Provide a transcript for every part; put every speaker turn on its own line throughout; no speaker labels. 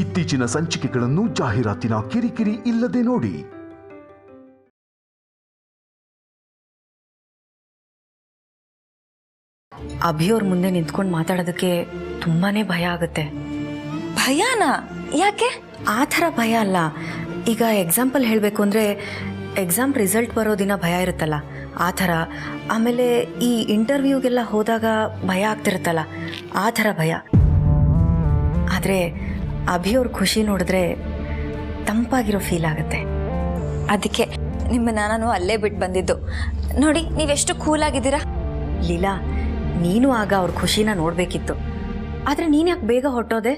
ಇತ್ತೀಚಿನ ಸಂಚಿಕೆಗಳನ್ನು ಜಾಹೀರಾತಿನ ಕಿರಿಕಿರಿ ಇಲ್ಲದೆ ನೋಡಿ.
ಅಭಿಯವ್ರ ಮುಂದೆ ನಿಂತ್ಕೊಂಡು ಮಾತಾಡೋದಕ್ಕೆ ತುಂಬಾನೇ ಭಯ ಆಗುತ್ತೆ.
ಭಯನಾ? ಯಾಕೆ?
ಆ ಥರ ಭಯ ಅಲ್ಲ. ಈಗ ಎಕ್ಸಾಂಪಲ್ ಹೇಳಬೇಕು ಅಂದರೆ ಎಕ್ಸಾಮ್ ರಿಸಲ್ಟ್ ಬರೋ ದಿನ ಭಯ ಇರುತ್ತಲ್ಲ, ಆ ಥರ. ಆಮೇಲೆ ಈ ಇಂಟರ್ವ್ಯೂಗೆಲ್ಲ ಹೋದಾಗ ಭಯ ಆಗ್ತಿರುತ್ತಲ್ಲ, ಆ ಥರ ಭಯ. ಆದರೆ ಅಭಿಯವ್ರ ಖುಷಿ ನೋಡಿದ್ರೆ ತಂಪಾಗಿರೋ ಫೀಲ್ ಆಗುತ್ತೆ.
ಅದಕ್ಕೆ ನಿಮ್ಮನ್ನ ನಾನು ಅಲ್ಲೇ ಬಿಟ್ಟು ಬಂದಿದ್ದು. ನೋಡಿ, ನೀವೆಷ್ಟು ಕೂಲಾಗಿದ್ದೀರಾ.
ಲೀಲಾ, ನೀನು ಆಗ ಅವ್ರ ಖುಷಿನ ನೋಡಬೇಕಿತ್ತು. ಆದರೆ ನೀನು ಯಾಕೆ ಬೇಗ ಹೊಟ್ಟೋದೆ?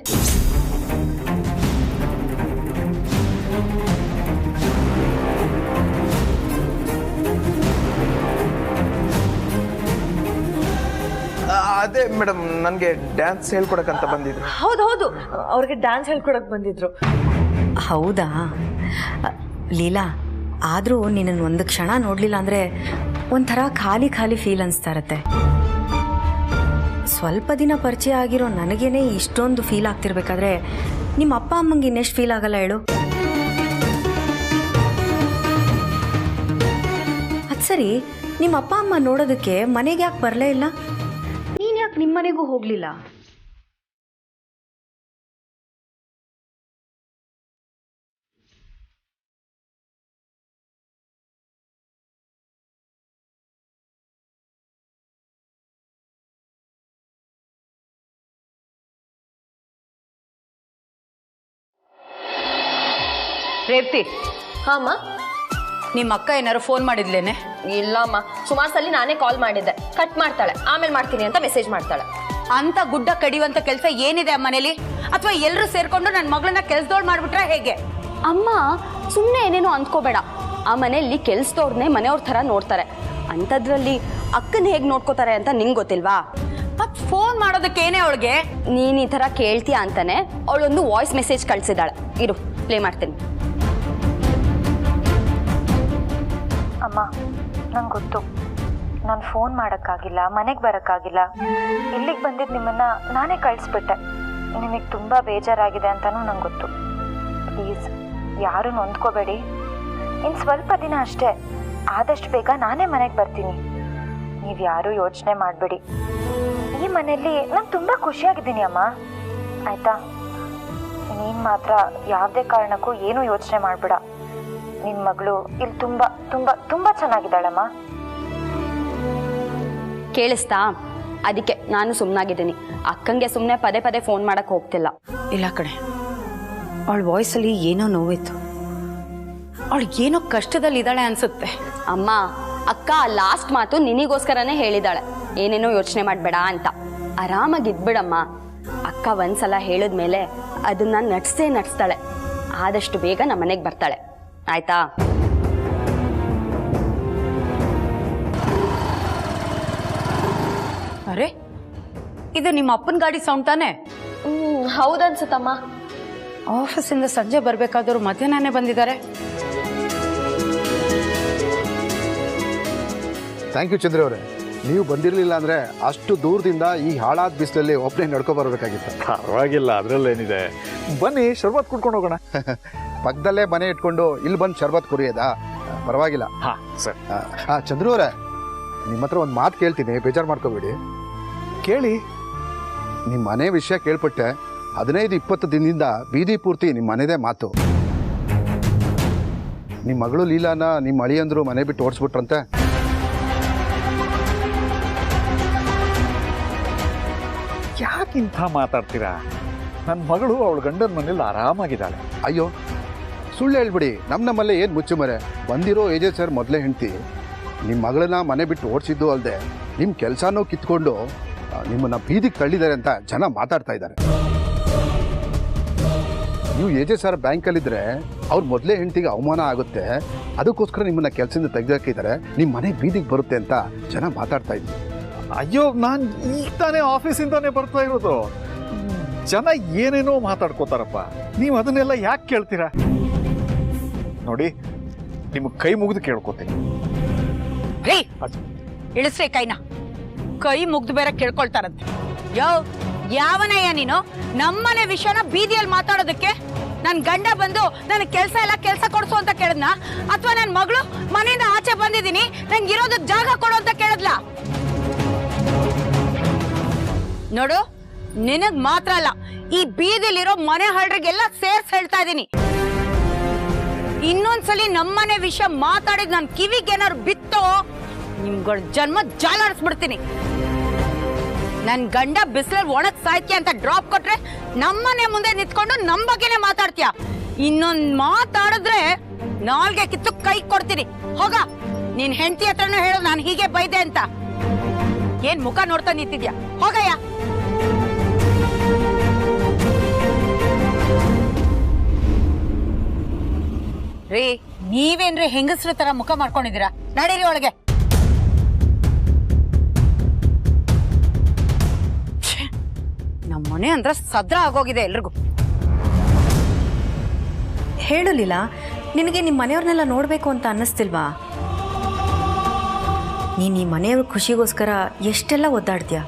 ಅದೇ ಮೇಡಮ್, ನನಗೆ ಡ್ಯಾನ್ಸ್ ಹೇಳ್ಕೊಡಕ್ಕಂತ ಬಂದಿದ್ರು.
ಹೌದು, ಅವ್ರಿಗೆ ಡ್ಯಾನ್ಸ್ ಹೇಳ್ಕೊಡಕ್ ಬಂದಿದ್ರು.
ಹೌದಾ? ಲೀಲಾ, ಆದರೂ ನಿನ್ನನ್ನು ಒಂದು ಕ್ಷಣ ನೋಡಲಿಲ್ಲ ಅಂದರೆ ಒಂಥರ ಖಾಲಿ ಖಾಲಿ ಫೀಲ್ ಅನಿಸ್ತಾ ಇರತ್ತೆ. ಸ್ವಲ್ಪ ದಿನ ಪರಿಚಯ ಆಗಿರೋ ನನಗೇನೆ ಇಷ್ಟೊಂದು ಫೀಲ್ ಆಗ್ತಿರ್ಬೇಕಾದ್ರೆ ನಿಮ್ಮ ಅಪ್ಪ ಅಮ್ಮಂಗೆ ಇನ್ನೆಷ್ಟು ಫೀಲ್ ಆಗಲ್ಲ ಹೇಳು? ಅದು ಸರಿ, ನಿಮ್ಮ ಅಪ್ಪ ಅಮ್ಮ ನೋಡೋದಕ್ಕೆ ಮನೆಗೆ ಯಾಕೆ ಬರಲೇ ಇಲ್ಲ? ನೀನು ಯಾಕೆ ನಿಮ್ಮ ಮನೆಗೂ ಹೋಗಲಿಲ್ಲ?
ರೇವತಿ,
ಹಾಮ್ಮ.
ನಿಮ್ಮ ಅಕ್ಕ ಏನಾರು ಫೋನ್ ಮಾಡಿದ್ಲೇನೆ?
ಇಲ್ಲಮ್ಮ, ಸುಮಾರು ಸಲ ನಾನೇ ಕಾಲ್ ಮಾಡಿದ್ದೆ. ಕಟ್ ಮಾಡ್ತಾಳೆ, ಆಮೇಲೆ ಮಾಡ್ತೀನಿ ಅಂತ ಮೆಸೇಜ್ ಮಾಡ್ತಾಳೆ.
ಅಂತ ಗುಡ್ಡ ಕಡಿಯುವಂತ ಕೆಲಸ ಏನಿದೆ ಆ ಮನೇಲಿ? ಅಥವಾ ಎಲ್ಲರೂ ಸೇರ್ಕೊಂಡು ನನ್ನ ಮಗಳನ್ನ ಕೆಲ್ಸದೋಳು ಮಾಡ್ಬಿಟ್ರೆ ಹೇಗೆ?
ಅಮ್ಮ, ಸುಮ್ಮನೆ ಏನೇನೋ ಅಂದ್ಕೋಬೇಡ. ಆ ಮನೆಯಲ್ಲಿ ಕೆಲ್ಸದವ್ರನ್ನೇ ಮನೆಯವ್ರ ಥರ ನೋಡ್ತಾರೆ. ಅಂಥದ್ರಲ್ಲಿ ಅಕ್ಕನ ಹೇಗೆ ನೋಡ್ಕೋತಾರೆ ಅಂತ ನಿಂಗೆ ಗೊತ್ತಿಲ್ವಾ?
ಮತ್ ಫೋನ್ ಮಾಡೋದಕ್ಕೇನೆ ಅವಳಿಗೆ?
ನೀನು ಈ ಥರ ಕೇಳ್ತೀಯ ಅಂತಾನೆ ಅವಳೊಂದು ವಾಯ್ಸ್ ಮೆಸೇಜ್ ಕಳಿಸಿದಾಳೆ. ಇರು, ಪ್ಲೇ ಮಾಡ್ತೀನಿ.
ಅಮ್ಮ, ನಂಗೆ ಗೊತ್ತು, ನಾನು ಫೋನ್ ಮಾಡೋಕ್ಕಾಗಿಲ್ಲ, ಮನೆಗೆ ಬರೋಕ್ಕಾಗಿಲ್ಲ. ಇಲ್ಲಿಗೆ ಬಂದಿದ್ದು ನಿಮ್ಮನ್ನು ನಾನೇ ಕಳಿಸ್ಬಿಟ್ಟೆ. ನಿಮಗೆ ತುಂಬ ಬೇಜಾರಾಗಿದೆ ಅಂತಲೂ ನಂಗೆ ಗೊತ್ತು. ಪ್ಲೀಸ್, ಯಾರೂ ನೊಂದ್ಕೋಬೇಡಿ. ಇನ್ನು ಸ್ವಲ್ಪ ದಿನ ಅಷ್ಟೇ, ಆದಷ್ಟು ಬೇಗ ನಾನೇ ಮನೆಗೆ ಬರ್ತೀನಿ. ನೀವು ಯಾರೂ ಯೋಚನೆ ಮಾಡಬೇಡಿ. ಈ ಮನೆಯಲ್ಲಿ ನಾನು ತುಂಬ ಖುಷಿಯಾಗಿದ್ದೀನಿ ಅಮ್ಮ, ಆಯಿತಾ? ನೀನು ಮಾತ್ರ ಯಾವುದೇ ಕಾರಣಕ್ಕೂ ಏನೂ ಯೋಚನೆ ಮಾಡಬೇಡ. ನಿನ್ನ ಮಗಳು ಇಲ್ಲಿ ತುಂಬ ತುಂಬ ತುಂಬ ಚೆನ್ನಾಗಿದ್ದಾಳಮ್ಮ.
ಕೇಳಿಸ್ತಾ? ಅದಕ್ಕೆ ನಾನು ಸುಮ್ಮನಾಗಿದ್ದೀನಿ. ಅಕ್ಕಂಗೆ ಸುಮ್ಮನೆ ಪದೇ ಪದೇ ಫೋನ್ ಮಾಡಕ್ಕೆ ಹೋಗ್ತಿಲ್ಲ.
ಇಲ್ಲ ಕಣೆ, ಅವಳ ವಾಯ್ಸಲ್ಲಿ ಏನೋ ನೋವಿತ್ತು. ಅವಳಿಗೇನೋ ಕಷ್ಟದಲ್ಲಿ ಇದ್ದಾಳೆ ಅನ್ಸುತ್ತೆ.
ಅಮ್ಮ, ಅಕ್ಕ ಲಾಸ್ಟ್ ಮಾತು ನಿನಿಗೋಸ್ಕರನೇ ಹೇಳಿದಾಳೆ, ಏನೇನೋ ಯೋಚನೆ ಮಾಡಬೇಡ ಅಂತ. ಆರಾಮಾಗಿದ್ಬಿಡಮ್ಮ. ಅಕ್ಕ ಒಂದ್ಸಲ ಹೇಳಿದ್ಮೇಲೆ ಅದನ್ನ ನಡ್ಸ್ತಾಳೆ. ಆದಷ್ಟು ಬೇಗ ನಮ್ಮ ಮನೆಗೆ ಬರ್ತಾಳೆ, ಆಯ್ತಾ?
ಅರೆ, ಇದು ನಿಮ್ಮ ಅಪ್ಪನ ಗಾಡಿ ಸೌಂಡ್ ತಾನೆ?
ಹೌದನ್ಸುತ್ತಮ್ಮ.
ಆಫೀಸಿಂದ ಸಂಜೆ ಬರ್ಬೇಕಾದವ್ರು ಮಧ್ಯಾಹ್ನನೇ ಬಂದಿದ್ದಾರೆ.
ಥ್ಯಾಂಕ್ ಯು ಚಂದ್ರ ಅವರೇ. ನೀವು ಬಂದಿರಲಿಲ್ಲ ಅಂದರೆ ಅಷ್ಟು ದೂರದಿಂದ ಈ ಹಾಳಾದ ಬಿಸಿಲಲ್ಲಿ ಒಬ್ಬನೇ ನಡ್ಕೊ ಬರಬೇಕಾಗಿತ್ತು.
ಪರವಾಗಿಲ್ಲ, ಅದರಲ್ಲೇನಿದೆ. ಬನ್ನಿ, ಶರ್ಬತ್ ಕುಡ್ಕೊಂಡು ಹೋಗೋಣ.
ಪಕ್ಕದಲ್ಲೇ ಮನೆ ಇಟ್ಕೊಂಡು ಇಲ್ಲಿ ಬಂದು ಶರ್ಬತ್ ಕುರಿಯೋದಾ? ಪರವಾಗಿಲ್ಲ.
ಹಾಂ ಸರ್.
ಚಂದ್ರು ಅವರೇ, ನಿಮ್ಮ ಹತ್ರ ಒಂದು ಮಾತು ಕೇಳ್ತೀನಿ, ಬೇಜಾರು ಮಾಡ್ಕೋಬೇಡಿ.
ಕೇಳಿ.
ನಿಮ್ಮ ಮನೆ ವಿಷಯ ಕೇಳ್ಪಟ್ಟೆ. 15-20 ದಿನದಿಂದ ಬೀದಿ ಪೂರ್ತಿ ನಿಮ್ಮ ಮನೆದೇ ಮಾತು. ನಿಮ್ಮ ಮಗಳು ಲೀಲಾನ ನಿಮ್ಮ ಅಳಿಯಂದ್ರು ಮನೆ ಬಿಟ್ಟು ಓಡಿಸ್ಬಿಟ್ರಂತೆ.
ಯಾಕಿಂತ ಮಾತಾಡ್ತೀರಾ? ನನ್ನ ಮಗಳು ಅವಳ ಗಂಡನ ಮನೇಲಿ ಆರಾಮಾಗಿದ್ದಾಳೆ.
ಅಯ್ಯೋ, ಸುಳ್ಳು ಹೇಳ್ಬಿಡಿ. ನಮ್ಮಲ್ಲೇ ಏನು ಮುಚ್ಚುಮರೆ. ಬಂದಿರೋ ಏಜೆ ಸರ್ ಮೊದಲೇ ಹೆಂಡ್ತಿ ನಿಮ್ಮ ಮಗಳನ್ನ ಮನೆ ಬಿಟ್ಟು ಓಡಿಸಿದ್ದು ಅಲ್ಲದೆ ನಿಮ್ಮ ಕೆಲಸನೂ ಕಿತ್ಕೊಂಡು ನಿಮ್ಮನ್ನು ಬೀದಿಗೆ ತಳ್ಳಿದ್ದಾರೆ ಅಂತ ಜನ ಮಾತಾಡ್ತಾ ಇದ್ದಾರೆ. ನೀವು ಏಜೆ ಸರ್ ಬ್ಯಾಂಕಲ್ಲಿದ್ದರೆ ಅವ್ರ ಮೊದಲೇ ಹೆಂಡ್ತಿಗೆ ಅವಮಾನ ಆಗುತ್ತೆ, ಅದಕ್ಕೋಸ್ಕರ ನಿಮ್ಮನ್ನು ಕೆಲಸದಿಂದ ತೆಗೆದಾಕಿದ್ದಾರೆ, ನಿಮ್ಮ ಮನೆಗೆ ಬೀದಿಗೆ ಬರುತ್ತೆ ಅಂತ ಜನ ಮಾತಾಡ್ತಾ ಇದ್ವಿ.
ಅಯ್ಯೋ, ನಾನು ಈಗ ತಾನೇ ಆಫೀಸಿಂದಾನೇ ಬರ್ತಾ ಇರೋದು. ಜನ ಏನೇನೋ ಮಾತಾಡ್ಕೋತಾರಪ್ಪ, ನೀವು ಅದನ್ನೆಲ್ಲ ಯಾಕೆ ಕೇಳ್ತೀರಾ? ನೋಡಿ, ನಿಮಗೆ ಕೈ ಮುಗಿದು ಕೇಳ್ಕೊತೀನಿ.
ರೀ, ಇಳಿಸ್ರಿ ಕೈನ. ಕೈ ಮುಗ್ದು ಬೇರೆ ಕೇಳ್ಕೊಳ್ತಾರಂತೆ. ಯೋ, ಯಾವನಯ್ಯ ನೀನು ನಮ್ಮನೆ ವಿಷಯನ ಬೀದಿಯಲ್ಲಿ ಮಾತಾಡೋದಕ್ಕೆ? ನನ್ ಗಂಡ ಬಂದು ನನಗೆ ಕೆಲಸ ಕೊಡ್ಸು ಅಂತ ಕೇಳಿದ್ನ, ಅಥವಾ ನನ್ನ ಮಗಳು ಮನೆಯಿಂದ ಆಚೆ ಬಂದಿದ್ದೀನಿ ನಂಗೆ ಇರೋದಕ್ಕೆ ಜಾಗ ಕೊಡು ಅಂತ ಕೇಳಿದ್ಲ? ನೋಡು, ನಿನಗ್ ಮಾತ್ರ ಅಲ್ಲ, ಈ ಬೀದಿಲಿರೋ ಮನೆ ಹಳ್ರಿಗೆಲ್ಲ ಸೇರ್ಸ್ ಹೇಳ್ತಾ ಇದ್ದೀನಿ. ಇನ್ನೊಂದ್ಸಲಿ ನಮ್ಮನೆ ವಿಷಯ ಮಾತಾಡಿದ್ ನನ್ ಕಿವಿಗೆ ಏನಾದ್ರು ಬಿತ್ತೋ ನಿಮ್ಗಳ ಜನ್ಮ ಜಾಲಾಡಿಸ್ಬಿಡ್ತೀನಿ. ನನ್ ಗಂಡ ಬಿಸಿಲಲ್ಲಿ ಒಣಗ್ ಸಾಯ್ತೀಯ ಅಂತ ಡ್ರಾಪ್ ಕೊಟ್ರೆ ನಮ್ಮನೆ ಮುಂದೆ ನಿಂತ್ಕೊಂಡು ನಮ್ ಬಗ್ಗೆನೆ ಮಾತಾಡ್ತೀಯ. ಇನ್ನೊಂದ್ ಮಾತಾಡಿದ್ರೆ ನಾಲ್ಗೆ ಕಿತ್ತು ಕೈ ಕೊಡ್ತೀನಿ. ಹೋಗ, ನೀನ್ ಹೆಂಡತಿ ಹತ್ರನೂ ಹೇಳು ನಾನು ಹೀಗೆ ಬೈದೆ ಅಂತ. ಏನ್ ಮುಖ ನೋಡ್ತಾ ನಿಂತಿದ್ಯಾ? ಹೋಗಯ್ಯ. ರೀ, ನೀವೇನ್ರಿ ಹೆಂಗಸ್ರ ತರ ಮುಖ ಮಾಡ್ಕೊಂಡಿದ್ದೀರಾ? ನಡೀರಿ ಒಳಗೆ. ನಮ್ಮನೆ ಅಂದ್ರೆ ಸದ್ರ ಆಗೋಗಿದೆ ಎಲ್ರಿಗೂ.
ಹೇಳು ಲೀಲಾ, ನಿನಗೆ ನಿಮ್ಮ ಮನೆಯವ್ರನ್ನೆಲ್ಲ ನೋಡಬೇಕು ಅಂತ ಅನ್ನಿಸ್ತಿಲ್ವಾ? ನೀನು ಈ ಮನೆಯವ್ರ ಖುಷಿಗೋಸ್ಕರ ಎಷ್ಟೆಲ್ಲ ಒದ್ದಾಡ್ತೀಯ.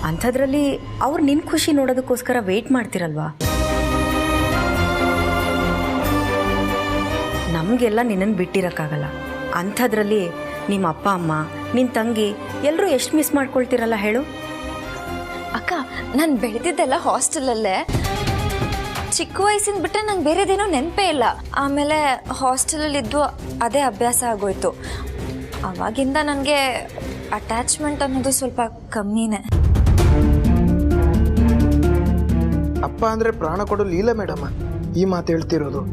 ಅಂಥದ್ರಲ್ಲಿ ಅವ್ರು ನಿನ್ನ ಖುಷಿ ನೋಡೋದಕ್ಕೋಸ್ಕರ ವೆಯ್ಟ್ ಮಾಡ್ತಿರಲ್ವಾ? ನಮಗೆಲ್ಲ ನಿನ್ನನ್ನು ಬಿಟ್ಟಿರೋಕ್ಕಾಗಲ್ಲ. ಅಂಥದ್ರಲ್ಲಿ ನಿಮ್ಮ ಅಪ್ಪ ಅಮ್ಮ, ನಿನ್ನ ತಂಗಿ ಎಲ್ಲರೂ ಎಷ್ಟು ಮಿಸ್ ಮಾಡ್ಕೊಳ್ತಿರಲ್ಲ ಹೇಳು.
ಅಕ್ಕ, ನಾನು ಬೆಳೆದಿದ್ದೆಲ್ಲ ಹಾಸ್ಟೆಲಲ್ಲೇ. ಚಿಕ್ಕ ವಯಸ್ಸಿನ ಬಿಟ್ಟರೆ ನಂಗೆ ಬೇರೆದೇನೋ ನೆನಪೇ ಇಲ್ಲ. ಆಮೇಲೆ ಹಾಸ್ಟೆಲಲ್ಲಿದ್ದು ಅದೇ ಅಭ್ಯಾಸ ಆಗೋಯ್ತು. ಅವಾಗಿಂದ ನನಗೆ ಅಟ್ಯಾಚ್ಮೆಂಟ್ ಅನ್ನೋದು ಸ್ವಲ್ಪ ಕಮ್ಮಿನೇ.
ಅಪ್ಪ ಅಂದರೆ ಪ್ರಾಣ ಕೊಡೋ ಲೀಲಾ ಮೇಡಮ್ಮ ಈ ಮಾತು ಹೇಳ್ತಿರೋದು.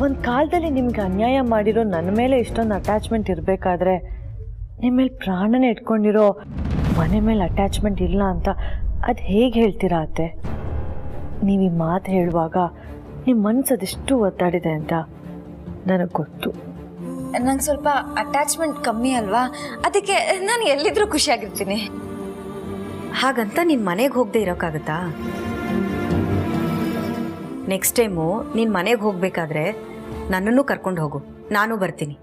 ಒಂದು ಕಾಲದಲ್ಲಿ ನಿಮ್ಗೆ ಅನ್ಯಾಯ ಮಾಡಿರೋ ನನ್ನ ಮೇಲೆ ಇಷ್ಟೊಂದು ಅಟ್ಯಾಚ್ಮೆಂಟ್ ಇರಬೇಕಾದ್ರೆ ನಿಮ್ಮ ಮೇಲೆ ಪ್ರಾಣನೇ ಇಟ್ಕೊಂಡಿರೋ ಮನೆ ಮೇಲೆ ಅಟ್ಯಾಚ್ಮೆಂಟ್ ಇಲ್ಲ ಅಂತ ಅದು ಹೇಗೆ ಹೇಳ್ತೀರಾ ಅತ್ತೆ? ನೀವು ಈ ಮಾತು ಹೇಳುವಾಗ ನಿಮ್ಮ ಮನಸ್ಸು ಅದೆಷ್ಟು ಒತ್ತಾಡಿದೆ ಅಂತ ನನಗೆ ಗೊತ್ತು.
ನಂಗೆ ಸ್ವಲ್ಪ ಅಟ್ಯಾಚ್ಮೆಂಟ್ ಕಮ್ಮಿ ಅಲ್ವಾ, ಅದಕ್ಕೆ ನಾನು ಎಲ್ಲಿದ್ರೂ ಖುಷಿಯಾಗಿರ್ತೀನಿ.
ಹಾಗಂತ ನಿನ್ನ ಮನೆಗೆ ಹೋಗದೆ ಇರೋಕ್ಕಾಗತ್ತಾ? ನೆಕ್ಸ್ಟ್ ಟೈಮು ನೀನು ಮನೆಗೆ ಹೋಗಬೇಕಾದ್ರೆ ನನ್ನನ್ನು ಕರ್ಕೊಂಡು ಹೋಗು, ನಾನು ಬರ್ತೀನಿ.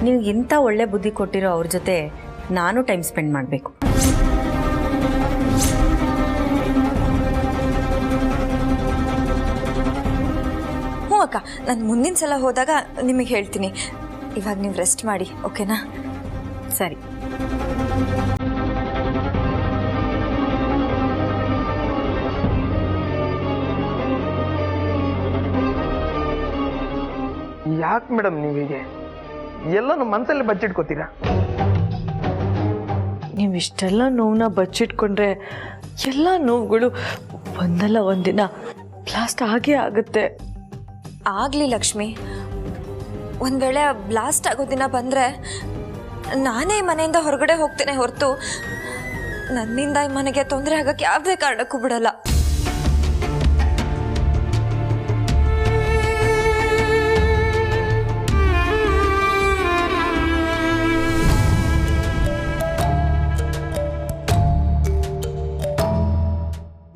ನೀವು ಇಂಥ ಒಳ್ಳೆ ಬುದ್ಧಿ ಕೊಟ್ಟಿರೋ ಅವ್ರ ಜೊತೆ ನಾನು ಟೈಮ್ ಸ್ಪೆಂಡ್ ಮಾಡಬೇಕು.
ಹ್ಞೂ ಅಕ್ಕ, ನಾನು ಮುಂದಿನ ಸಲ ಹೋದಾಗ ನಿಮಗೆ ಹೇಳ್ತೀನಿ. ಇವಾಗ ನೀವು ರೆಸ್ಟ್ ಮಾಡಿ, ಓಕೆನಾ?
ಸರಿ.
ಯಾಕೆ ಮೇಡಮ್ ನೀವೀಗೆ ಎಲ್ಲನೂ ಮನಸ್ಸಲ್ಲಿ ಬಚ್ಚಿಟ್ಕೋತೀರಾ?
ನೀವು ಇಷ್ಟೆಲ್ಲ ನೋವನ್ನ ಬಚ್ಚಿಟ್ಕೊಂಡ್ರೆ ಎಲ್ಲ ನೋವುಗಳು ಒಂದಲ್ಲ ಒಂದಿನ ಬ್ಲಾಸ್ಟ್ ಆಗೇ ಆಗುತ್ತೆ.
ಆಗಲಿ ಲಕ್ಷ್ಮಿ, ಒಂದು ವೇಳೆ ಬ್ಲಾಸ್ಟ್ ಆಗೋ ದಿನ ಬಂದರೆ ನಾನೇ ಮನೆಯಿಂದ ಹೊರಗಡೆ ಹೋಗ್ತೇನೆ ಹೊರತು ನನ್ನಿಂದ ಈ ಮನೆಗೆ ತೊಂದರೆ ಆಗೋಕ್ಕೆ ಯಾವುದೇ ಕಾರಣಕ್ಕೂ ಬಿಡಲ್ಲ.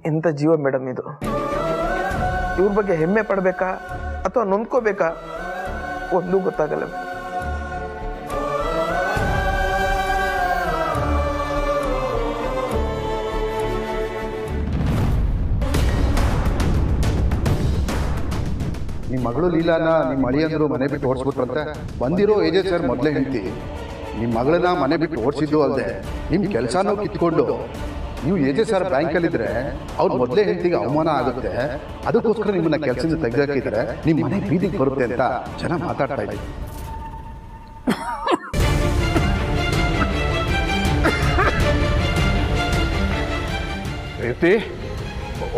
ಎಂಥ ಜೀವ ಮೇಡಮ್ ಇದು. ಇವ್ರ ಬಗ್ಗೆ ಹೆಮ್ಮೆ ಪಡಬೇಕಾ ಅಥವಾ ನೊಂದ್ಕೋಬೇಕಾ ಒಂದೂ ಗೊತ್ತಾಗಲ್ಲ.
ನಿಮ್ಮ ಮಗಳು ಲೀಲಾನ ನಿಮ್ಮ ಅಳಿಯಂದ್ರು ಮನೆ ಬಿಟ್ಟು ಓಡಿಸ್ಬಿಟ್ರಂತೆ. ಬಂದಿರೋ ಏಜೆ ಸರ್ ಮೊದಲೇ ಹೆಂಡ್ತಿ ನಿಮ್ಮ ಮಗಳನ್ನ ಮನೆ ಬಿಟ್ಟು ಓಡಿಸಿದ್ದು ಅಲ್ಲದೆ ನಿಮ್ಮ ಕೆಲಸನೂ ಕಿತ್ಕೊಂಡು ನೀವು ಏಜೆ ಸರ್ ಬ್ಯಾಂಕಲ್ಲಿದ್ದರೆ ಅವ್ರು ಮೊದಲೇ ಹೆಂಡತಿಗೆ ಅವಮಾನ ಆಗುತ್ತೆ. ಅದಕ್ಕೋಸ್ಕರ ನಿಮ್ಮನ್ನ ಕೆಲಸದಿಂದ ತೆಗೆದಾಕಿದ್ರೆ ನಿಮ್ಮ ಮನೆ ಬೀದಿಗೆ ಬರುತ್ತೆ ಅಂತ ಜನ ಮಾತಾಡ್ತಾ ಇದ್ದಾರೆ.
ಪ್ರೀತಿ,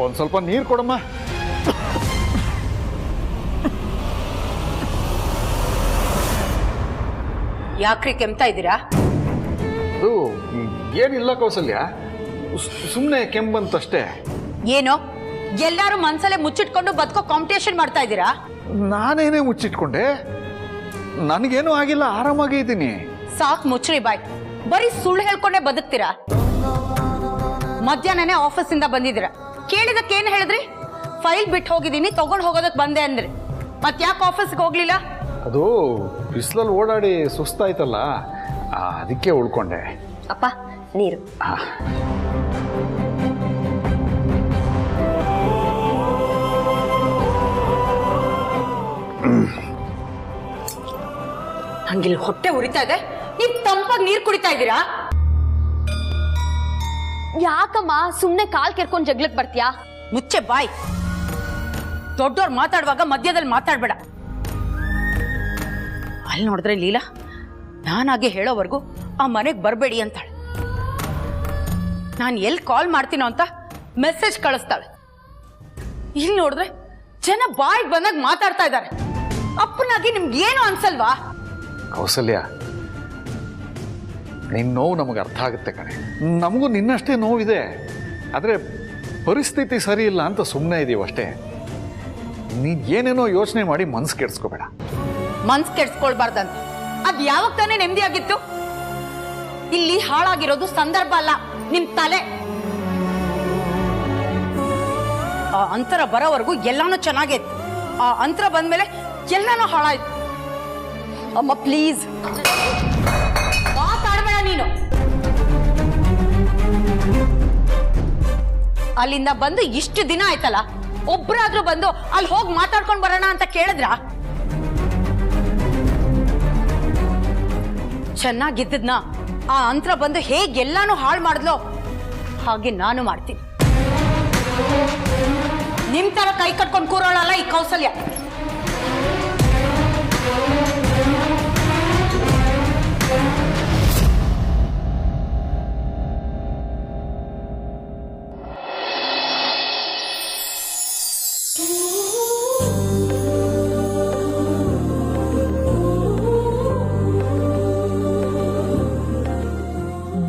ಒಂದು ಸ್ವಲ್ಪ ನೀರು ಕೊಡಮ್ಮ.
ಯಾಕ್ರಿ ಕೆಮ್ತಾ ಇದ್ದೀರಾ?
ಅದು ಏನಿಲ್ಲ ಕೌಸಲ್ಯ, ಸುಮ್ಮನೆ ಕೆಮ್ಮಂತಷ್ಟೇ.
ಏನೋ ಎಲ್ಲಾರು ಮನ್ಸಲ್ಲೇ ಮುಚ್ಚಿಟ್ಕೊಂಡು ಬದುಕೋ ಕಾಂಪಿಟೇಷನ್ ಮಾಡ್ತಾ ಇದ್ದೀರಾ?
ನಾನೇನೇ ಮುಚ್ಚಿಟ್ಕೊಂಡೆ? ನನಗೇನು ಆಗಿಲ್ಲ, ಆರಾಮಾಗಿ ಇದ್ದೀನಿ.
ಸಾಕ್ ಮುಚ್ಚ್ರಿ ಬಾಯ್, ಬರೀ ಸುಳ್ಳು ಹೇಳ್ಕೊಂಡೇ ಬದುಕ್ತೀರಾ. ಮಧ್ಯಾಹ್ನನೇ ಆಫೀಸಿಂದ ಬಂದಿದ್ದೀರಾ, ಕೇಳಿದಕ್ಕೆ ಏನು ಹೇಳಿದ್ರಿ? ಫೈಲ್ ಬಿಟ್ಟು ಹೋಗಿದ್ದೀನಿ, ತಗೊಂಡು ಹೋಗೋದಕ್ಕೆ ಬಂದೆ ಅಂದ್ರಿ. ಮತ್ತೆ ಯಾಕೆ ಆಫೀಸ್ಗೆ ಹೋಗ್ಲಿಲ್ಲ?
ಅದು ಬಿಸಿಲಲ್ಲಿ ಓಡಾಡಿ ಸುಸ್ತಾಯ್ತಲ್ಲ, ಅದಕ್ಕೆ ಉಳ್ಕೊಂಡೆ.
ಅಪ್ಪ ನೀರು.
ಹಂಗಿಲ್ಲಿ ಹೊಟ್ಟೆ ಉರಿತಾ ಇದೆ, ನೀವು ತಂಪಾಗಿ ನೀರು ಕುಡಿತಾ ಇದ್ದೀರಾ?
ಯಾಕಮ್ಮ ಸುಮ್ನೆ ಕಾಲ್ ಕೆರ್ಕೊಂಡ್ ಜಗ್ಲಕ್ ಬರ್ತೀಯಾ?
ಮುಚ್ಚೆ ಬಾಯ್. ದೊಡ್ಡವ್ರು ಮಾತಾಡುವಾಗ ಮಧ್ಯದಲ್ಲಿ ಮಾತಾಡ್ಬೇಡ. ಅಲ್ಲಿ ನೋಡಿದ್ರೆ ಲೀಲಾ ನಾನಾಗೆ ಹೇಳೋವರೆಗೂ ಆ ಮನೆಗೆ ಬರಬೇಡಿ ಅಂತಾಳೆ. ನಾನು ಎಲ್ಲಿ ಕಾಲ್ ಮಾಡ್ತೀನೋ ಅಂತ ಮೆಸೇಜ್ ಕಳಿಸ್ತಾಳೆ. ಇಲ್ಲಿ ನೋಡಿದ್ರೆ ಜನ ಬಾಯಿಗೆ ಬಂದಾಗ ಮಾತಾಡ್ತಾ ಇದ್ದಾರೆ. ಅಪ್ಪನಾಗಿ ನಿಮ್ಗೆ ಏನು ಅನ್ಸಲ್ವಾ?
ಕೌಸಲ್ಯ, ನಿನ್ನ ನೋವು ನಮಗೆ ಅರ್ಥ ಆಗುತ್ತೆ ಕಣೆ. ನಮಗೂ ನಿನ್ನಷ್ಟೇ ನೋವಿದೆ, ಆದರೆ ಪರಿಸ್ಥಿತಿ ಸರಿ ಇಲ್ಲ ಅಂತ ಸುಮ್ಮನೆ ಇದೀವಿ ಅಷ್ಟೇ. ನೀನು ಏನೇನೋ ಯೋಚನೆ ಮಾಡಿ ಮನ್ಸು ಕೆಡ್ಸ್ಕೋಬೇಡ.
ಮನ್ಸು ಕೆಡ್ಸ್ಕೊಳ್ಬಾರ್ದಂತ ಅದ್ ಯಾವಾಗ ತಾನೇ ನೆಮ್ಮದಿ ಆಗಿತ್ತು? ಇಲ್ಲಿ ಹಾಳಾಗಿರೋದು ಸಂದರ್ಭ ಅಲ್ಲ, ನಿಮ್ ತಲೆ. ಆ ಅಂತರ ಬರೋವರೆಗೂ ಎಲ್ಲಾನು ಚೆನ್ನಾಗಿತ್ತು. ಆ ಅಂತರ ಬಂದ್ಮೇಲೆ ಎಲ್ಲಾನು ಹಾಳಾಯ್ತು.
ಅಮ್ಮ ಪ್ಲೀಸ್
ಮಾತಾಡ್ಬೇಡ ನೀನು. ಅಲ್ಲಿಂದ ಬಂದು ಇಷ್ಟು ದಿನ ಆಯ್ತಲ್ಲ, ಒಬ್ರಾದ್ರೂ ಬಂದು ಅಲ್ಲಿ ಹೋಗಿ ಮಾತಾಡ್ಕೊಂಡು ಬರೋಣ ಅಂತ ಕೇಳಿದ್ರ? ಚೆನ್ನಾಗಿದ್ದದ್ನ ಆ ಅಂತರ ಬಂದು ಹೇಗೆ ಎಲ್ಲಾನು ಹಾಳು ಮಾಡಿದ್ಲೋ ಹಾಗೆ ನಾನು ಮಾಡ್ತೀನಿ. ನಿಮ್ ತರ ಕೈ ಕಟ್ಕೊಂಡು ಕೂರೋಳಲ್ಲ ಈ ಕೌಸಲ್ಯ.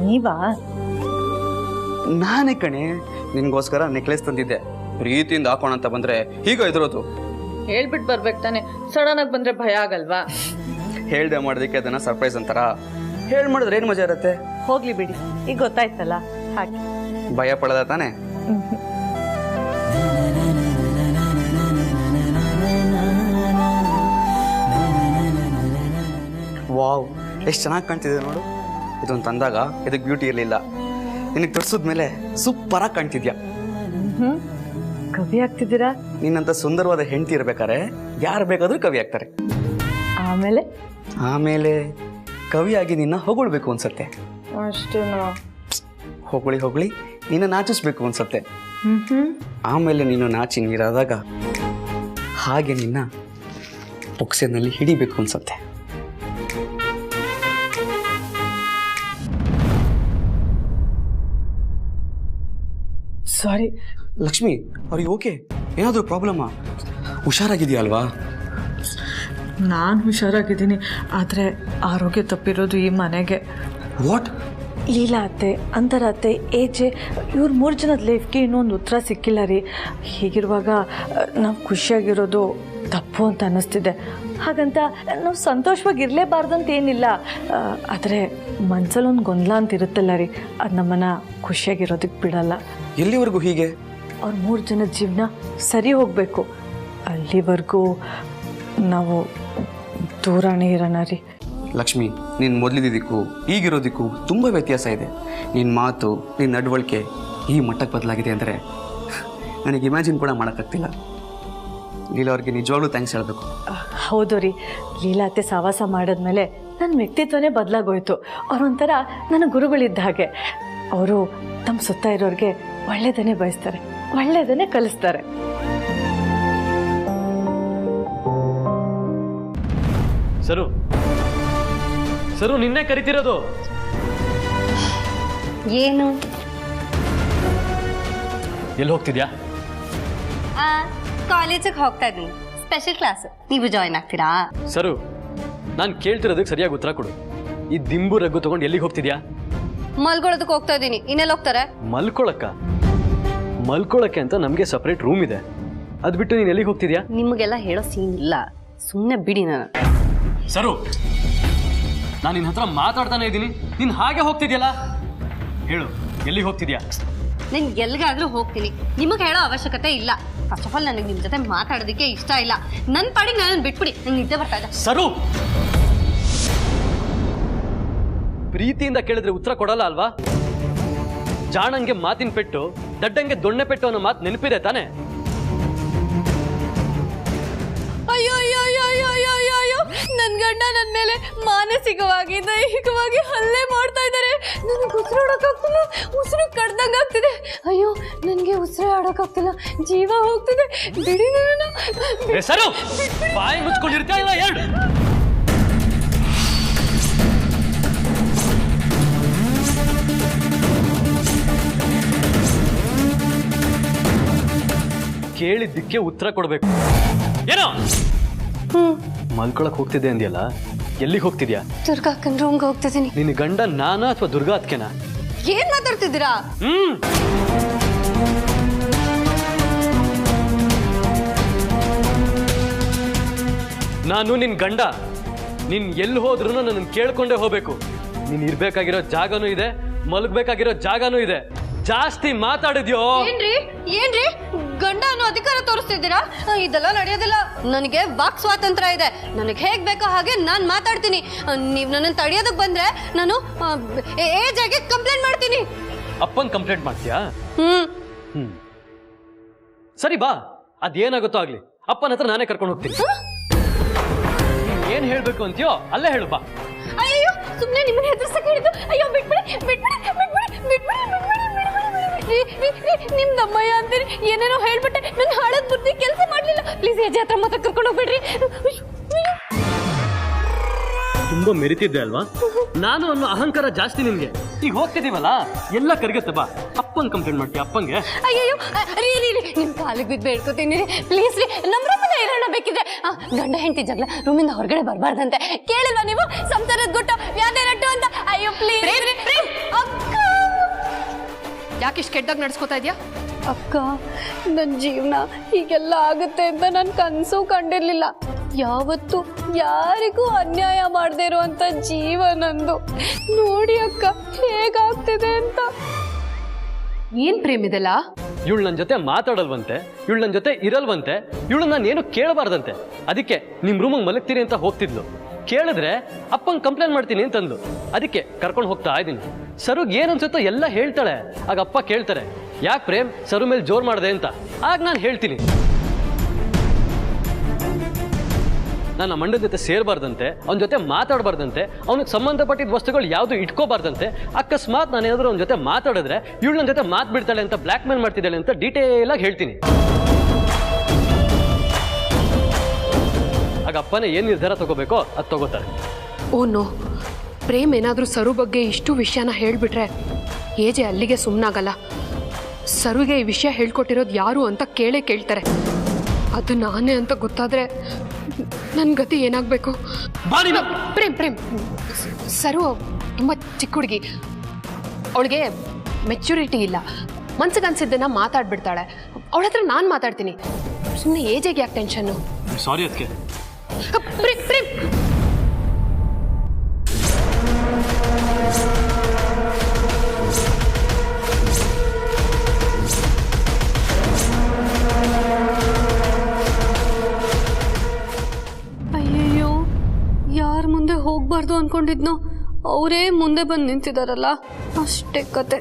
ನೀವಾ?
ನಾನೇ ಕಣೆ, ನಿನ್ಗೋಸ್ಕರ ನೆಕ್ಲೆಸ್ ತಂದಿದ್ದೆ. ಪ್ರೀತಿಯಿಂದ ಹಾಕೋಣ ಅಂತ ಬಂದ್ರೆ ಹೀಗ ಇದ್ರೋದು.
ಹೇಳ್ಬಿಟ್ಟು ಬರ್ಬೇಕು ತಾನೆ, ಸಡನ್ ಆಗಿ ಬಂದ್ರೆ ಭಯ ಆಗಲ್ವಾ?
ಹೇಳ್ದೆ ಮಾಡೋದಕ್ಕೆ ಅದನ್ನ ಸರ್ಪ್ರೈಸ್ ಅಂತಾರ. ಹೇಳ್ ಮಾಡಿದ್ರೆ ಏನ್ ಮಜಾ ಇರುತ್ತೆ?
ಹೋಗ್ಲಿ ಬಿಡಿ, ಈಗ ಗೊತ್ತಾಯ್ತಲ್ಲ ಹಾಗೆ.
ಭಯ ಪಡದ ತಾನೆ? ವಾವ್, ಎಷ್ಟು ಚೆನ್ನಾಗಿ ಕಾಣ್ತಿದೆ ನೋಡು. ಇದೊಂದು ತಂದಾಗ ಇದಕ್ಕೆ ಬ್ಯೂಟಿ ಇರಲಿಲ್ಲ, ನಿನಗೆ ತರಿಸಿದ್ಮೇಲೆ ಸೂಪರ್ ಆಗಿ ಕಾಣ್ತಿದ್ಯಾ.
ಕವಿ ಆಗ್ತಿದ್ದೀರಾ?
ನಿನ್ನಂತ ಸುಂದರವಾದ ಹೆಂಡತಿ ಇರ್ಬೇಕಾರೆ ಯಾರು ಬೇಕಾದ್ರೂ ಕವಿ ಆಗ್ತಾರೆ. ಆಮೇಲೆ ಕವಿಯಾಗಿ ನಿನ್ನ ಹೊಗಳ್ಬೇಕು ಅನ್ಸತ್ತೆ.
ಅಷ್ಟೇನಾ?
ಹೊಗಳಿ ನಿನ್ನ ನಾಚಿಸ್ಬೇಕು ಅನ್ಸತ್ತೆ. ಆಮೇಲೆ ನೀನು ನಾಚಿ ನೀರಾದಾಗ ಹಾಗೆ ನಿನ್ನ ಬೊಕ್ಸೆನಲ್ಲಿ ಹಿಡಿಬೇಕು ಅನ್ಸತ್ತೆ.
ಸಾರಿ
ಲಕ್ಷ್ಮಿ, ಅವ್ರಿಗೆ ಓಕೆ? ಏನಾದರೂ ಪ್ರಾಬ್ಲಮ್ಮಾ? ಹುಷಾರಾಗಿದೆಯಾ ಅಲ್ವಾ?
ನಾನು ಹುಷಾರಾಗಿದ್ದೀನಿ, ಆದರೆ ಆರೋಗ್ಯ ತಪ್ಪಿರೋದು ಈ ಮನೆಗೆ.
ವಾಟ್?
ಲೀಲಾ ಅತ್ತೆ, ಅಂತರ ಅತ್ತೆ, ಏಜೆ, ಇವ್ರ 3 ಜನದ ಲೈಫ್ಗೆ ಇನ್ನೊಂದು ಉತ್ತರ ಸಿಕ್ಕಿಲ್ಲ ರೀ. ಹೀಗಿರುವಾಗ ನಾವು ಖುಷಿಯಾಗಿರೋದು ತಪ್ಪು ಅಂತ ಅನ್ನಿಸ್ತಿದೆ. ಹಾಗಂತ ನಾವು ಸಂತೋಷವಾಗಿರಲೇಬಾರ್ದಂತ ಏನಿಲ್ಲ, ಆದರೆ ಮನ್ಸಲ್ಲೊಂದು ಗೊಂದಲ ಅಂತ ಇರುತ್ತಲ್ಲ ರೀ, ಅದು ನಮ್ಮನ್ನು ಖುಷಿಯಾಗಿರೋದಕ್ಕೆ ಬಿಡಲ್ಲ.
ಎಲ್ಲಿವರೆಗೂ ಹೀಗೆ?
ಅವ್ರ 3 ಜನದ ಜೀವನ ಸರಿ ಹೋಗಬೇಕು, ಅಲ್ಲಿವರೆಗೂ ನಾವು ದೂರನೇ ಇರೋಣ ರೀ.
ಲಕ್ಷ್ಮಿ, ನೀನು ಮೊದಲಿದ್ದಕ್ಕೂ ಈಗಿರೋದಕ್ಕೂ ತುಂಬ ವ್ಯತ್ಯಾಸ ಇದೆ. ನಿನ್ನ ಮಾತು, ನಿನ್ನ ನಡವಳಿಕೆ ಈ ಮಟ್ಟಕ್ಕೆ ಬದಲಾಗಿದೆ ಅಂದರೆ ನನಗೆ ಇಮ್ಯಾಜಿನ್ ಕೂಡ ಮಾಡೋಕ್ಕಾಗ್ತಿಲ್ಲ. ಲೀಲಾ ಅವ್ರಿಗೆ ನಿಜವಾಗ್ಲೂ ಥ್ಯಾಂಕ್ಸ್ ಹೇಳಬೇಕು.
ಹೌದು ರೀ, ಲೀಲಾ ಅತ್ತೆ ಸಹವಾಸ ಮಾಡಿದ್ಮೇಲೆ ನನ್ನ ವ್ಯಕ್ತಿತ್ವನೇ ಬದಲಾಗೋಯ್ತು. ಅವರೊಂಥರ ನನ್ನ ಗುರುಗಳಿದ್ದ ಹಾಗೆ. ಅವರು ತಮ್ಮ ಸುತ್ತ ಇರೋರಿಗೆ ಒಳ್ಳೆಯದನ್ನೇ ಬಯಸ್ತಾರೆ, ಒಳ್ಳೆಯದನ್ನೇ ಕಲಿಸ್ತಾರೆ.
ಸರು ನಿನ್ನೆ ಕರಿತಿರೋದು.
ಏನು?
ಎಲ್ಲಿ ಹೋಗ್ತಿದ್ಯಾ?
ಕಾಲೇಜಿಗೆ ಹೋಗ್ತಾ ಇದ್ದೀನಿ, ಸ್ಪೆಷಲ್ ಕ್ಲಾಸ್. ನೀವು ಜಾಯಿನ್ ಆಗ್ತೀರಾ?
ಸರು, ನಾನು ಕೇಳ್ತಿರೋದಕ್ಕೆ ಸರಿಯಾಗಿ ಉತ್ತರ ಕೊಡು. ಈ ದಿಂಬು ರಗ್ಗು ತಗೊಂಡು ಎಲ್ಲಿಗೆ ಹೋಗ್ತಿದ್ಯಾ?
ಮಲ್ಕೊಳ್ಳೋದಕ್ಕೆ ಹೋಗ್ತಾ ಇದ್ದೀನಿ. ಇನ್ನೆಲ್ಲಿ ಹೋಗ್ತಾರೆ?
ಮಲ್ಕೊಳಕ್ಕೆ ಅಂತ ನಮಗೆ ಸಪ್ರೇಟ್ ರೂಮ್ ಇದೆ. ಅದು ಬಿಟ್ಟು ನೀನು ಎಲ್ಲಿಗೆ ಹೋಗ್ತಿದ್ಯಾ?
ನಿಮಗೆಲ್ಲ ಹೇಳೋ ಸೀನ್ ಇಲ್ಲ, ಸುಮ್ಮನೆ ಬಿಡಿ. ನಾನು
ಸರು, ನಾನು ನಿನ್ನ ಹತ್ರ ಮಾತಾಡ್ತಾನೆ ಇದ್ದೀನಿ, ನೀನು ಹಾಗೆ ಹೋಗ್ತಿದ್ಯಲ್ಲ. ಹೇಳು, ಎಲ್ಲಿಗೆ ಹೋಗ್ತಿದ್ಯಾ?
ನಾನು ಎಲ್ಲಿಗಾದ್ರೂ ಹೋಗ್ತೀನಿ, ನಿಮಗೆ ಹೇಳೋ ಅವಶ್ಯಕತೆ ಇಲ್ಲ. ಫಸ್ಟ್ ಆಫ್ ಆಲ್ ನನಗೆ ನಿಮ್ಮ ಜೊತೆ ಮಾತಾಡೋದಕ್ಕೆ ಇಷ್ಟ ಇಲ್ಲ. ನನ್ನ ಪಾಡಿಗೆ ನಾನು ಬಿಟ್ಬಿಡಿ, ನಂಗೆ ನಿದ್ದೆ ಬರ್ತಾ ಇದೆ.
ಸರು, ಪ್ರೀತಿಯಿಂದ ಕೇಳಿದ್ರೆ ಉತ್ತರ ಕೊಡಲ್ಲ ಅಲ್ವಾ? ಜಾಣಂಗೆ ಮಾತಿನ ಪೆಟ್ಟು, ದಡ್ಡಂಗೆ ದೊಣ್ಣೆ ಪೆಟ್ಟು ಅನ್ನೋ ಮಾತು ನೆನಪಿದೆ ತಾನೆ?
ಅಯ್ಯೋ ಅಯ್ಯೋ ಅಯ್ಯೋ ಅಯ್ಯೋ ಅಯ್ಯೋ ಅಯ್ಯೋ ಅಯ್ಯೋ, ನನ್ನ ಗಂಡ ನನ್ನ ಮೇಲೆ ಮಾನಸಿಕವಾಗಿ ದೈಹಿಕವಾಗಿ ಹಲ್ಲೆ ಮಾಡ್ತಾ ಇದ್ದಾರೆ. ನನಗೆ ಉಸಿರಾಡೋಕ್ಕಾಗ್ತಿಲ್ಲ, ಉಸಿರು ಕಡ್ದಂಗೆ ಆಗ್ತಿದೆ. ಅಯ್ಯೋ, ನನಗೆ ಉಸಿರಾಡೋಕ್ಕಾಗ್ತಿಲ್ಲ, ಜೀವ ಹೋಗ್ತಿದೆ. ಬಿಡಿ ನನ್ನ.
ಸರು, ಬಾಯಿ ಮುಚ್ಕೊಂಡಿರ್ತಾ ಇಲ್ಲ ಎರಡು. ಕೇಳಿದ್ದಕ್ಕೆ ಉತ್ತರ ಕೊಡ್ಬೇಕು. ಏನೋ ಮಲ್ಕೊಳಕ್ ಹೋಗ್ತಿದ್ದೆ ಅಂದ್ಯಲ್ಲ, ಎಲ್ಲಿಗೆ ಹೋಗ್ತಿದ್ಯಾ?
ದುರ್ಗಾ ಅಕ್ಕನ ರೂಮ್ಗೆ ಹೋಗ್ತಿದ್ದೀನಿ.
ನಿನ್ನ ಗಂಡ ನಾನಾ ಅಥವಾ ದುರ್ಗಾ ಅದ್ಕೆನಾ?
ಏನ್ ಮಾತಾಡ್ತಿದ್ದೀರಾ?
ನಾನು ನಿನ್ ಗಂಡ. ನೀನ್ ಎಲ್ಲಿ ಹೋದ್ರೂ ನನ್ನ ಕೇಳ್ಕೊಂಡೇ ಹೋಗ್ಬೇಕು. ನೀನ್ ಇರ್ಬೇಕಾಗಿರೋ ಜಾಗನೂ ಇದೆ, ಮಲಗ್ಬೇಕಾಗಿರೋ ಜಾಗನೂ ಇದೆ. ಜಾಸ್ತಿ ಮಾತಾಡಿದ್ಯೋ?
ಏನ್ರಿ ಗಂಡ ಅನ್ನೋ ಅಧಿಕಾರ ತೋರಿಸ್ತಿದ್ದೀರಾ? ಇದೆಲ್ಲ ನಡೆಯೋದಿಲ್ಲ. ನನಗೆ ವಾಕ್ ಸ್ವಾತಂತ್ರ್ಯ ಇದೆ. ನನಗೆ ಹೇಗ್ ಬೇಕೋ ಹಾಗೆ ನಾನು ಮಾತಾಡ್ತೀನಿ. ನೀವು ನನ್ನನ್ನು ತಡೆಯೋದಕ್ಕೆ ಬಂದ್ರೆ ನಾನು ಏಜಾಗೆ ಕಂಪ್ಲೇಂಟ್ ಮಾಡ್ತೀನಿ.
ಅಪ್ಪನ್ ಕಂಪ್ಲೇಂಟ್ ಮಾಡ್ತೀಯಾ? ಸರಿ ಬಾ, ಅದೇನಾಗುತ್ತೋ ಆಗ್ಲಿ. ಅಪ್ಪನ ಹತ್ರ ನಾನೇ ಕರ್ಕೊಂಡು ಹೋಗ್ತೀನಿ. ಏನ್ ಹೇಳ್ಬೇಕು ಅಂತೀಯೋ ಅಲ್ಲೇ ಹೇಳು ಬಾ.
ಅಯ್ಯೋ, ಸುಮ್ಮನೆ ನಿಮ್ಮನ್ನ ಹೆದರ್ಸಕ್ಕೆ ಹೇಳಿದ್ದು. ಅಯ್ಯೋ, ಬಿಟ್ಬಿಡಿ ಬಿಟ್ಬಿಡಿ ಬಿಟ್ಬಿಡಿ ಬಿಟ್ಬಿಡಿ ಬಿಟ್ಬಿಡಿ. ನಿಮ್ದಮ್ಮಯ್ಯ ಅಂತೀರಿ, ಏನೇನೋ ಹೇಳ್ಬಿಟ್ಟೆ. ನನ್ನ ಹಾಳದ್ ಬುದ್ಧಿ ಕೆಲಸ ಮಾಡ್ಲಿಲ್ಲ. ಪ್ಲೀಸ್ ಹೆಜ್ಜೆ ಹತ್ರ ಮಾತ್ರ ಕರ್ಕೊಂಡು ಹೋಗ್ಬೇಡ್ರಿ.
ತುಂಬಾ ಮೆರಿತಿದ್ದೆ ಅಲ್ವಾ? ನಾನು ಅನ್ನೋ ಅಹಂಕಾರ ಜಾಸ್ತಿ ನಿಮ್ಗೆ. ಈಗ ಹೋಗ್ತಿದೀವಲ್ಲ, ಎಲ್ಲ ಕರ್ಗತ್ತೆ ಬಾ. ಅಪ್ಪನ್ ಕಂಪ್ಲೇಂಟ್ ಮಾಡ್ತೀಯ ಅಪ್ಪಂಗೆ?
ಅಯ್ಯೋ ರೀ ರೀ ರೀ, ನಿಮ್ ಕಾಲಿಗೆ ಬಿದ್ದು ಬೇಡ್ಕೋತೀನಿ ರೀ, ಪ್ಲೀಸ್ ರೀ. ನಮ್ಮ ರೂಮನ್ನ ಇರೋಣ ಬೇಕಿದ್ರೆ. ಗಂಡ ಹೆಂಡತಿ ಜಗಳ, ರೂಮಿಂದ ಹೊರಗಡೆ ಬರಬಾರ್ದಂತೆ. ಕೇಳಿಲ್ವಾ ನೀವು? ಸಂಸಾರದ ಗುಟ್ಟು ವ್ಯಾಧಿ ನಟ್ಟು ಅಂತ. ಅಯ್ಯೋ ಪ್ಲೀಸ್ ರೀ. ಅಕ್ಕ,
ಯಾಕಿಷ್ಟು ಕೆಟ್ಟದಾಗ ನಡ್ಸ್ಕೊತಾ ಇದೆಯಾ?
ಅಕ್ಕ, ನನ್ನ ಜೀವನ ಹೀಗೆಲ್ಲ ಆಗುತ್ತೆ ಅಂತ ನಾನು ಕನಸು ಕಂಡಿರ್ಲಿಲ್ಲ. ಯಾವತ್ತು ಯಾರಿಗೂ ಅನ್ಯಾಯ ಮಾಡದೇ ಇರುವಂತ ಜೀವ ನಂದು. ನೋಡಿ ಅಕ್ಕ, ಹೇಗಾಗ್ತಿದೆ ಅಂತ.
ಏನ್ ಪ್ರೇಮ್ ಇದೆಲ್ಲ?
ಇವಳು ನನ್ನ ಜೊತೆ ಮಾತಾಡಲ್ವಂತೆ, ಇವಳು ನನ್ನ ಜೊತೆ ಇರಲ್ವಂತೆ, ಇವಳು ನಾನು ಏನು ಕೇಳಬಾರ್ದಂತೆ. ಅದಕ್ಕೆ ನಿಮ್ ರೂಮಿಗೆ ಮಲಗ್ತೀನಿ ಅಂತ ಹೋಗ್ತಿದ್ಲು. ಕೇಳಿದ್ರೆ ಅಪ್ಪಂಗೆ ಕಂಪ್ಲೇಂಟ್ ಮಾಡ್ತೀನಿ ಅಂತಂದು. ಅದಕ್ಕೆ ಕರ್ಕೊಂಡು ಹೋಗ್ತಾ ಇದ್ದೀನಿ. ಸರುಗ್ ಏನ್ ಅನ್ಸುತ್ತೋ ಎಲ್ಲ ಹೇಳ್ತಾಳೆ. ಆಗ ಅಪ್ಪ ಕೇಳ್ತಾರೆ, ಯಾಕೆ ಪ್ರೇಮ್ ಸರು ಮೇಲೆ ಜೋರ್ ಮಾಡಿದೆ ಅಂತ. ಆಗ ನಾನು ಹೇಳ್ತೀನಿ, ನನ್ನ ಮಂಡನ ಜೊತೆ ಸೇರಬಾರ್ದಂತೆ, ಅವನ ಜೊತೆ ಮಾತಾಡಬಾರ್ದಂತೆ, ಅವನಿಗೆ ಸಂಬಂಧಪಟ್ಟಿದ್ದ ವಸ್ತುಗಳು ಯಾವುದು ಇಟ್ಕೋಬಾರ್ದಂತೆ. ಅಕಸ್ಮಾತ್ ನಾನೇನಾದ್ರೂ ಅವನ ಜೊತೆ ಮಾತಾಡಿದ್ರೆ ಇವಳು ನನ್ನ ಜೊತೆ ಮಾತು ಬಿಡ್ತಾಳೆ ಅಂತ, ಬ್ಲ್ಯಾಕ್ ಮೇಲ್ ಮಾಡ್ತಿದ್ದಾಳೆ ಅಂತ ಡೀಟೇಲ್ ಆಗಿ ಹೇಳ್ತೀನಿ. ಆಗ ಅಪ್ಪನೇ ಏನು ನಿರ್ಧಾರ ತಗೋಬೇಕೋ ಅದು ತಗೋತಾರೆ.
ಓ ನೋ, ಪ್ರೇಮ್ ಏನಾದರೂ ಸರು ಬಗ್ಗೆ ಇಷ್ಟು ವಿಷಯನ ಹೇಳಿಬಿಟ್ರೆ ಏಜೆ ಅಲ್ಲಿಗೆ ಸುಮ್ಮನಾಗಲ್ಲ. ಸರುಗೆ ಈ ವಿಷಯ ಹೇಳ್ಕೊಟ್ಟಿರೋದು ಯಾರು ಅಂತ ಕೇಳ್ತಾರೆ. ಅದು ನಾನೇ ಅಂತ ಗೊತ್ತಾದರೆ ನನ್ನ ಗತಿ ಏನಾಗಬೇಕು? ಪ್ರೇಮ್ ಪ್ರೇಮ್ ಸರು ತುಂಬ ಚಿಕ್ಕ ಹುಡುಗಿ, ಅವಳಿಗೆ ಮೆಚ್ಯೂರಿಟಿ ಇಲ್ಲ. ಮನ್ಸಿಗೆ ಅನ್ಸಿದ್ದನ್ನ ಮಾತಾಡ್ಬಿಡ್ತಾಳೆ. ಅವಳ ಹತ್ರ ನಾನು ಮಾತಾಡ್ತೀನಿ. ಸುಮ್ಮನೆ ಏಜೆಗೆ ಯಾಕೆ ಟೆನ್ಷನ್ನು?
ಸಾರಿ ಅದಕ್ಕೆ.
ಪ್ರೇಮ್
ಅಯ್ಯಯ್ಯೋ, ಯಾರ ಮುಂದೆ ಹೋಗ್ಬಾರ್ದು ಅನ್ಕೊಂಡಿದ್ನೋ ಅವರೇ ಮುಂದೆ ಬಂದು ನಿಂತಿದಾರಲ್ಲ. ಅಷ್ಟೇ ಕತೆ.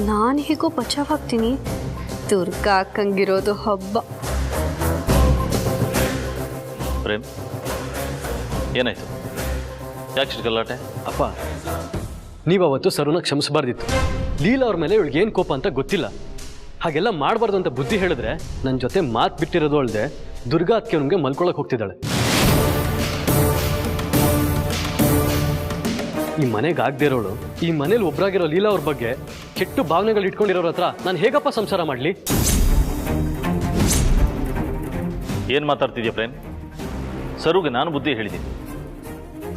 ನಾನು ಹೇಗೋ ಬಚಾವಾಗ್ತೀನಿ. ದುರ್ಗಾ ಅಕ್ಕಂಗಿರೋದು ಹಬ್ಬ.
ಪ್ರೇಮ್, ಏನಾಯ್ತು? ಯಾಕೆ ಗಲಾಟೆ?
ಅಪ್ಪ, ನೀವು ಅವತ್ತು ಸರುನ ಕ್ಷಮಿಸಬಾರ್ದಿತ್ತು. ಲೀಲಾ ಅವ್ರ ಮೇಲೆ ಇವಳಿಗೆ ಏನು ಕೋಪ ಅಂತ ಗೊತ್ತಿಲ್ಲ. ಹಾಗೆಲ್ಲ ಮಾಡಬಾರ್ದು ಅಂತ ಬುದ್ಧಿ ಹೇಳಿದ್ರೆ ನನ್ನ ಜೊತೆ ಮಾತು ಬಿಟ್ಟಿರೋದು ಅಲ್ಲದೆ ದುರ್ಗಾ ಅದಕ್ಕೆ ಅವನಿಗೆ ಮಲ್ಕೊಳಕ್ಕೆ ಹೋಗ್ತಿದ್ದಾಳೆ. ಈ ಮನೆಗೆ ಆಗದೆ ಇರೋಳು, ಈ ಮನೇಲಿ ಒಬ್ಬರಾಗಿರೋ ಲೀಲಾ ಅವ್ರ ಬಗ್ಗೆ ಕೆಟ್ಟು ಭಾವನೆಗಳು ಇಟ್ಕೊಂಡಿರೋರ ಹತ್ರ ನಾನು ಹೇಗಪ್ಪ ಸಂಸಾರ ಮಾಡಲಿ?
ಏನು ಮಾತಾಡ್ತಿದ್ಯಾ ಪ್ರೇಮ್? ಸರುಗೆ ನಾನು ಬುದ್ಧಿ ಹೇಳಿದ್ದೀನಿ.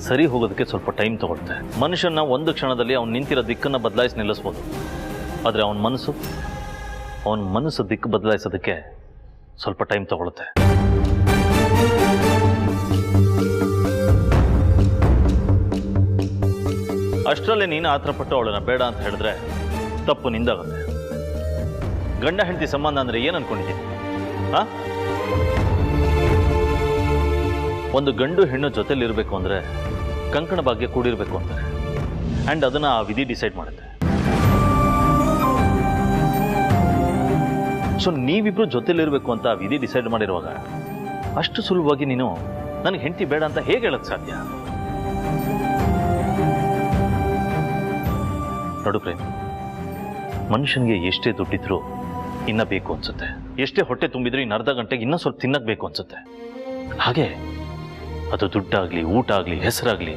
ಸರಿ ಹೋಗೋದಕ್ಕೆ ಸ್ವಲ್ಪ ಟೈಮ್ ತಗೊಳುತ್ತೆ. ಮನುಷ್ಯನ ಒಂದು ಕ್ಷಣದಲ್ಲಿ ಅವ್ನು ನಿಂತಿರೋ ದಿಕ್ಕನ್ನು ಬದಲಾಯಿಸಿ ನಿಲ್ಲಿಸ್ಬೋದು. ಆದರೆ ಅವನ ಮನಸ್ಸು ದಿಕ್ಕು ಬದಲಾಯಿಸೋದಕ್ಕೆ ಸ್ವಲ್ಪ ಟೈಮ್ ತಗೊಳುತ್ತೆ. ಅಷ್ಟರಲ್ಲೇ ನೀನು ಆತರಪಟ್ಟು ಅವಳನ್ನ ಬೇಡ ಅಂತ ಹೇಳಿದ್ರೆ ತಪ್ಪು ನಿಂದಾಗುತ್ತೆ. ಗಂಡ ಹೆಂಡತಿ ಸಂಬಂಧ ಅಂದರೆ ಏನು ಅನ್ಕೊಂಡಿದ್ದೀನಿ? ಹಾಂ, ಒಂದು ಗಂಡು ಹೆಣ್ಣು ಜೊತೆಲಿರಬೇಕು ಅಂದರೆ ಕಂಕಣ ಭಾಗ್ಯ ಕೂಡಿರಬೇಕು ಅಂತಾರೆ. ಆ್ಯಂಡ್ ಅದನ್ನು ಆ ವಿಧಿ ಡಿಸೈಡ್ ಮಾಡುತ್ತೆ. ಸೊ ನೀವಿಬ್ರು ಜೊತೆಲಿರಬೇಕು ಅಂತ ಆ ವಿಧಿ ಡಿಸೈಡ್ ಮಾಡಿರುವಾಗ ಅಷ್ಟು ಸುಲಭವಾಗಿ ನೀನು ನನಗೆ ಹೆಂಡತಿ ಬೇಡ ಅಂತ ಹೇಗೆ ಹೇಳೋಕ್ಕೆ ಸಾಧ್ಯ? ನೋಡು ಪ್ರೇಮ್, ಮನುಷ್ಯನಿಗೆ ಎಷ್ಟೇ ದುಡ್ಡಿದ್ರು ಇನ್ನ ಬೇಕು ಅನ್ಸುತ್ತೆ, ಎಷ್ಟೇ ಹೊಟ್ಟೆ ತುಂಬಿದ್ರು ಇನ್ನು ಅರ್ಧ ಗಂಟೆಗೆ ಇನ್ನೂ ಸ್ವಲ್ಪ ತಿನ್ನಕ್ ಬೇಕು ಅನ್ಸುತ್ತೆ. ಹಾಗೆ ಅದು ದುಡ್ಡಾಗ್ಲಿ, ಊಟ ಆಗಲಿ, ಹೆಸರಾಗ್ಲಿ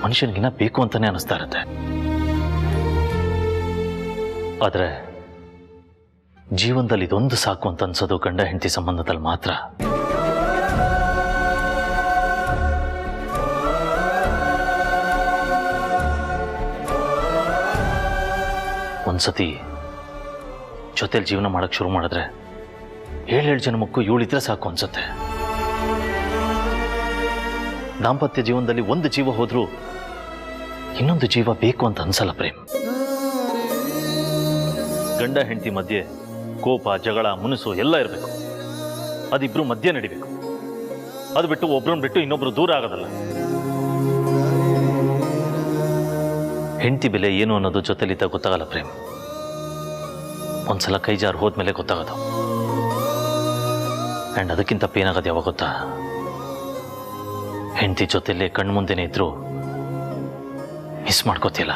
ಮನುಷ್ಯನಿಗಿನ್ನ ಬೇಕು ಅಂತಾನೆ ಅನಿಸ್ತಾ ಇರುತ್ತೆ. ಆದರೆ ಜೀವನದಲ್ಲಿ ಇದೊಂದು ಸಾಕು ಅಂತ ಅನ್ಸೋದು ಗಂಡ ಹೆಂಡತಿ ಸಂಬಂಧದಲ್ಲಿ ಮಾತ್ರ. ಒಂದ್ಸತಿ ಜೊತೆಲಿ ಜೀವನ ಮಾಡಕ್ ಶುರು ಮಾಡಿದ್ರೆ 7 ಜನ್ಮಕ್ಕೂ ಇವಳಿದ್ರೆ ಸಾಕು ಅನ್ಸುತ್ತೆ. ದಾಂಪತ್ಯ ಜೀವನದಲ್ಲಿ ಒಂದು ಜೀವ ಹೋದ್ರೂ ಇನ್ನೊಂದು ಜೀವ ಬೇಕು ಅಂತ ಅನ್ಸಲ್ಲ ಪ್ರೇಮ್. ಗಂಡ ಹೆಂಡತಿ ಮಧ್ಯೆ ಕೋಪ, ಜಗಳ, ಮುನಿಸು ಎಲ್ಲ ಇರಬೇಕು. ಅದಿಬ್ರು ಮಧ್ಯೆ ನಡಿಬೇಕು. ಅದು ಬಿಟ್ಟು ಒಬ್ರನ್ನ ಬಿಟ್ಟು ಇನ್ನೊಬ್ರು ದೂರ ಆಗೋದಲ್ಲ. ಹೆಂಡತಿ ಬೆಲೆ ಏನು ಅನ್ನೋದು ಜೊತೆಲಿದ್ದ ಗೊತ್ತಾಗಲ್ಲ ಪ್ರೇಮ್. ಒಂದ್ಸಲ ಕೈ ಜಾರು ಹೋದ್ಮೇಲೆ ಗೊತ್ತಾಗೋದು. ಆ್ಯಂಡ್ ಅದಕ್ಕಿಂತ ಪೇನಾಗೋದು ಯಾವಾಗ ಗೊತ್ತಾ? ಹೆಂಡತಿ ಜೊತೆಲೇ ಕಣ್ಮುಂದೆನೇ ಇದ್ರು ಮಿಸ್ ಮಾಡ್ಕೋತಿಲ್ಲ.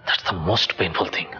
That's the most painful thing.